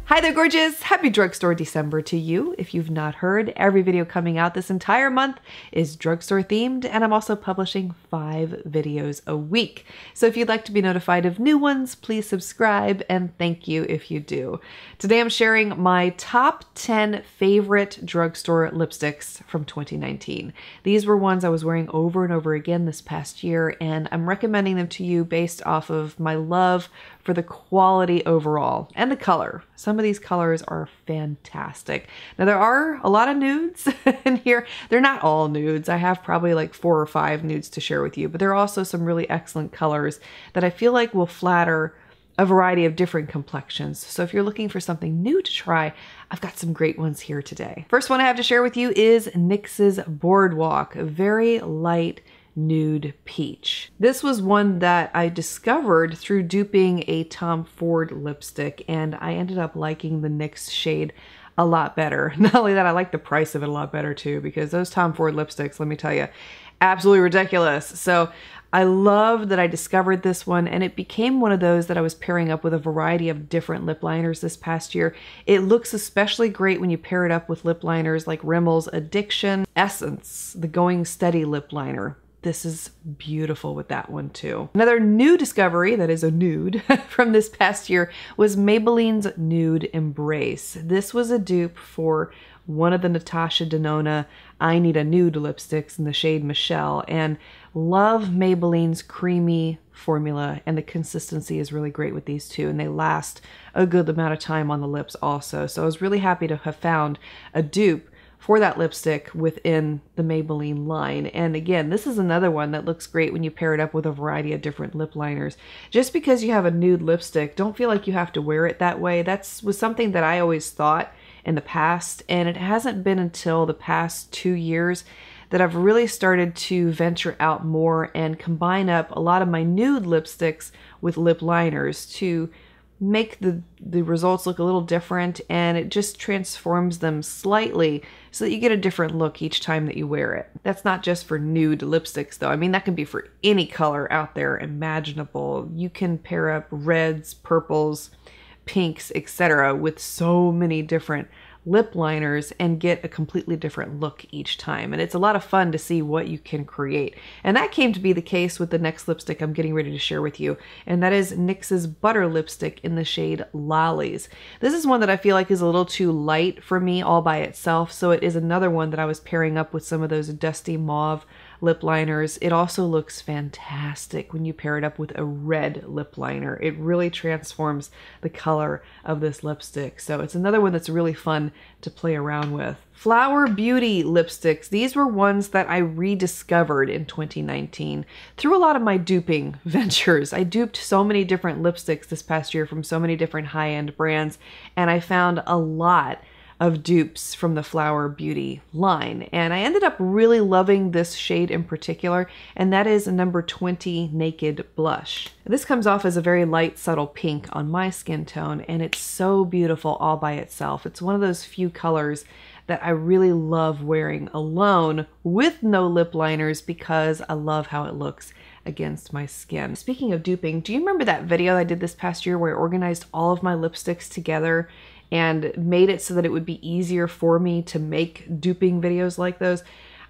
Hi there, gorgeous! Happy Drugstore December to you. If you've not heard, every video coming out this entire month is drugstore themed, and I'm also publishing 5 videos a week. So if you'd like to be notified of new ones, please subscribe, and thank you if you do. Today I'm sharing my top 10 favorite drugstore lipsticks from 2019. These were ones I was wearing over and over again this past year, and I'm recommending them to you based off of my love for the quality overall and the color. Some of these colors are fantastic. Now there are a lot of nudes in here. They're not all nudes. I have probably like 4 or 5 nudes to share with you, but there are also some really excellent colors that I feel like will flatter a variety of different complexions. So if you're looking for something new to try, I've got some great ones here today. First one I have to share with you is NYX's Boardwalk, a very light nude peach. This was one that I discovered through duping a Tom Ford lipstick, and I ended up liking the NYX shade a lot better. Not only that, I like the price of it a lot better too, because those Tom Ford lipsticks, let me tell you, absolutely ridiculous. So I love that I discovered this one, and it became one of those that I was pairing up with a variety of different lip liners this past year. It looks especially great when you pair it up with lip liners like Rimmel's Addiction, Essence, the Going Steady lip liner. This is beautiful with that one too. Another new discovery, that is a nude, from this past year was Maybelline's Nude Embrace. This was a dupe for one of the Natasha Denona I Need a Nude lipsticks in the shade Michelle, and love Maybelline's creamy formula, and the consistency is really great with these two, and they last a good amount of time on the lips also. So I was really happy to have found a dupe for that lipstick within the Maybelline line. And again, this is another one that looks great when you pair it up with a variety of different lip liners. Just because you have a nude lipstick, don't feel like you have to wear it that way. That was something that I always thought in the past, and it hasn't been until the past 2 years that I've really started to venture out more and combine up a lot of my nude lipsticks with lip liners to make the results look a little different, and it just transforms them slightly so that you get a different look each time that you wear it. That's not just for nude lipsticks though. I mean, that can be for any color out there imaginable. You can pair up reds, purples, pinks, etc. with so many different lip liners and get a completely different look each time. And it's a lot of fun to see what you can create. And that came to be the case with the next lipstick I'm getting ready to share with you. And that is NYX's Butter Lipstick in the shade Lollies. This is one that I feel like is a little too light for me all by itself. So it is another one that I was pairing up with some of those dusty mauve lip liners. It also looks fantastic when you pair it up with a red lip liner. It really transforms the color of this lipstick. So it's another one that's really fun to play around with. Flower Beauty lipsticks. These were ones that I rediscovered in 2019 through a lot of my duping ventures. I duped so many different lipsticks this past year from so many different high-end brands, and I found a lot of dupes from the Flower Beauty line. And I ended up really loving this shade in particular, and that is number 20 Naked Blush. This comes off as a very light, subtle pink on my skin tone, and it's so beautiful all by itself. It's one of those few colors that I really love wearing alone with no lip liners because I love how it looks against my skin. Speaking of duping, do you remember that video I did this past year where I organized all of my lipsticks together and made it so that it would be easier for me to make duping videos like those?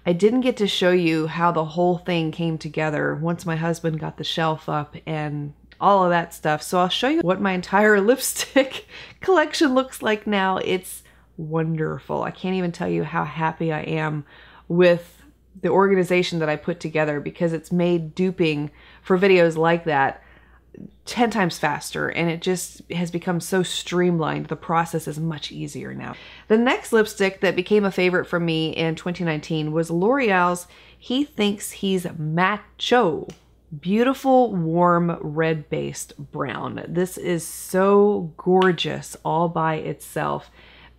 I didn't get to show you how the whole thing came together once my husband got the shelf up and all of that stuff. So I'll show you what my entire lipstick collection looks like now. It's wonderful. I can't even tell you how happy I am with the organization that I put together, because it's made duping for videos like that 10 times faster, and it just has become so streamlined. The process is much easier now. The next lipstick that became a favorite for me in 2019 was L'Oreal's He Thinks He's Matte-Cho. Beautiful, warm, red-based brown. This is so gorgeous all by itself,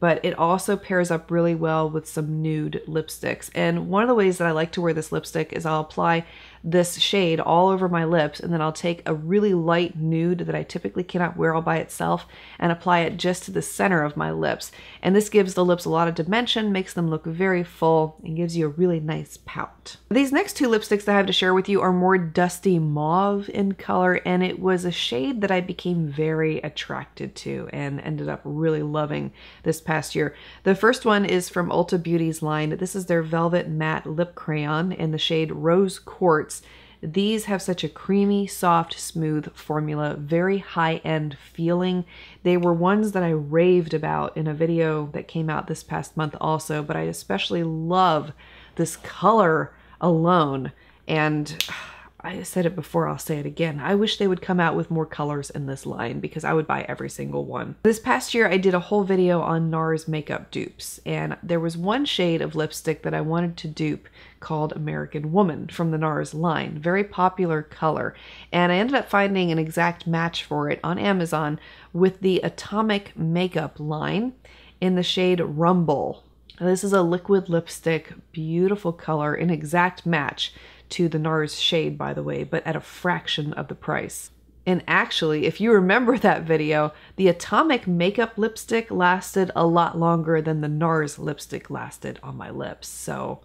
but it also pairs up really well with some nude lipsticks. And one of the ways that I like to wear this lipstick is I'll apply this shade all over my lips, and then I'll take a really light nude that I typically cannot wear all by itself and apply it just to the center of my lips. And this gives the lips a lot of dimension, makes them look very full, and gives you a really nice pout. These next two lipsticks that I have to share with you are more dusty mauve in color, and it was a shade that I became very attracted to and ended up really loving this past year. The first one is from Ulta Beauty's line. This is their Velvet Matte Lip Crayon in the shade Rose Quartz. These have such a creamy, soft, smooth formula, very high-end feeling. They were ones that I raved about in a video that came out this past month also, but I especially love this color alone. And I said it before, I'll say it again. I wish they would come out with more colors in this line because I would buy every single one. This past year, I did a whole video on NARS makeup dupes, and there was one shade of lipstick that I wanted to dupe called American Woman from the NARS line. Very popular color. And I ended up finding an exact match for it on Amazon with the Atomic Makeup line in the shade Rumble. This is a liquid lipstick, beautiful color, an exact match to the NARS shade, by the way, but at a fraction of the price. And actually, if you remember that video, the Atomic Makeup lipstick lasted a lot longer than the NARS lipstick lasted on my lips. So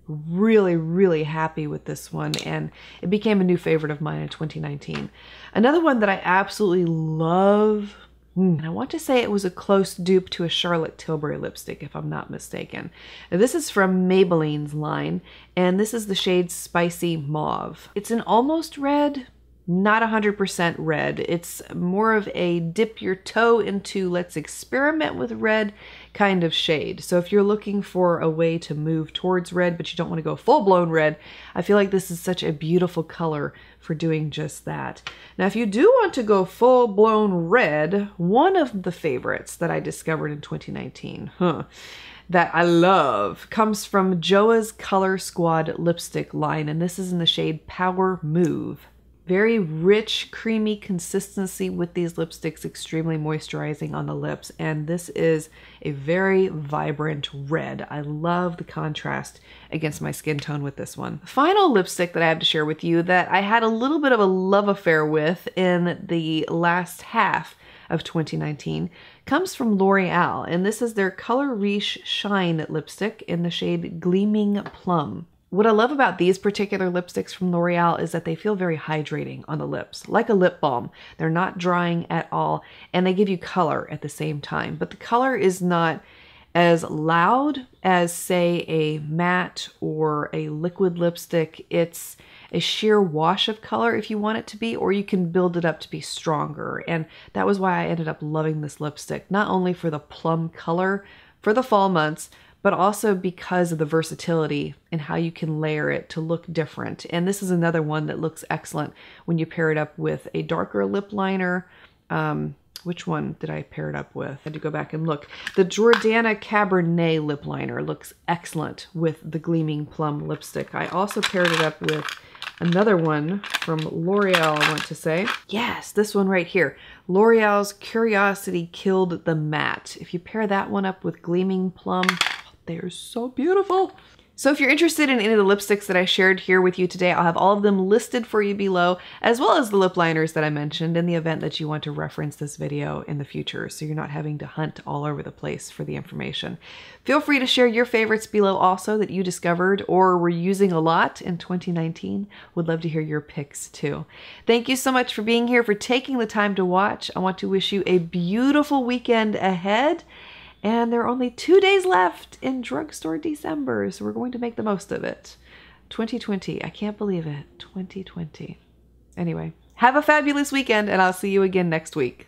really, really happy with this one, and it became a new favorite of mine in 2019. Another one that I absolutely love, and I want to say it was a close dupe to a Charlotte Tilbury lipstick, if I'm not mistaken. Now, this is from Maybelline's line, and this is the shade Spicy Mauve. It's an almost red, not 100% red. It's more of a dip your toe into let's experiment with red kind of shade. So if you're looking for a way to move towards red, but you don't want to go full-blown red, I feel like this is such a beautiful color for doing just that. Now, if you do want to go full-blown red, one of the favorites that I discovered in 2019, that I love, comes from JOAH's Colorsquad lipstick line, and this is in the shade Power Move. Very rich, creamy consistency with these lipsticks, extremely moisturizing on the lips, and this is a very vibrant red. I love the contrast against my skin tone with this one. Final lipstick that I have to share with you that I had a little bit of a love affair with in the last half of 2019 comes from L'Oreal, and this is their Color Riche Shine lipstick in the shade Gleaming Plum. What I love about these particular lipsticks from L'Oreal is that they feel very hydrating on the lips, like a lip balm. They're not drying at all, and they give you color at the same time. But the color is not as loud as, say, a matte or a liquid lipstick. It's a sheer wash of color if you want it to be, or you can build it up to be stronger. And that was why I ended up loving this lipstick, not only for the plum color for the fall months, but also because of the versatility and how you can layer it to look different. And this is another one that looks excellent when you pair it up with a darker lip liner. Which one did I pair it up with? I had to go back and look. The Jordana Cabernet lip liner looks excellent with the Gleaming Plum lipstick. I also paired it up with another one from L'Oreal, I want to say. Yes, this one right here. L'Oreal's Curiosity Killed the Matte. If you pair that one up with Gleaming Plum, they're so beautiful. So if you're interested in any of the lipsticks that I shared here with you today, I'll have all of them listed for you below, as well as the lip liners that I mentioned in the event that you want to reference this video in the future, so you're not having to hunt all over the place for the information. Feel free to share your favorites below also that you discovered or were using a lot in 2019. Would love to hear your picks too. Thank you so much for being here, for taking the time to watch. I want to wish you a beautiful weekend ahead. And there are only 2 days left in Drugstore December, so we're going to make the most of it. 2020, I can't believe it, 2020. Anyway, have a fabulous weekend, and I'll see you again next week.